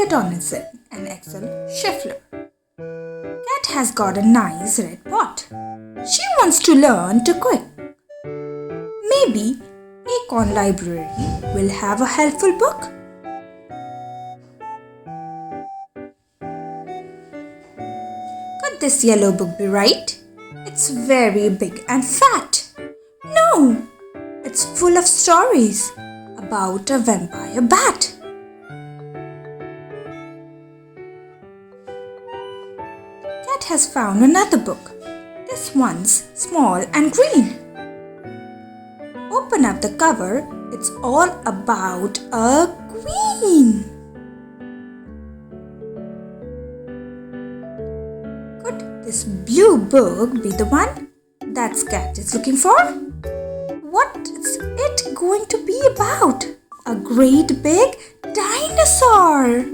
Donaldson and Axel Scheffler. Cat has got a nice red pot. She wants to learn to cook. Maybe Acorn Library will have a helpful book. Could this yellow book be right? It's very big and fat. No, it's full of stories about a vampire bat. Cat has found another book. This one's small and green. Open up the cover. It's all about a queen. Could this blue book be the one that Cat is looking for? What is it going to be about? A great big dinosaur.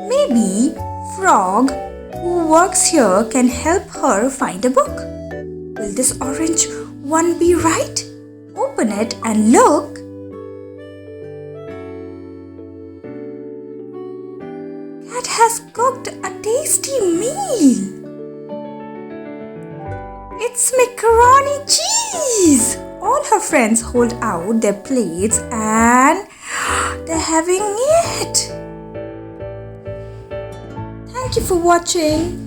Maybe Frog, who works here, can help her find a book. Will this orange one be right? Open it and look. Cat has cooked a tasty meal. It's macaroni cheese. All her friends hold out their plates and they're having it. Thank you for watching.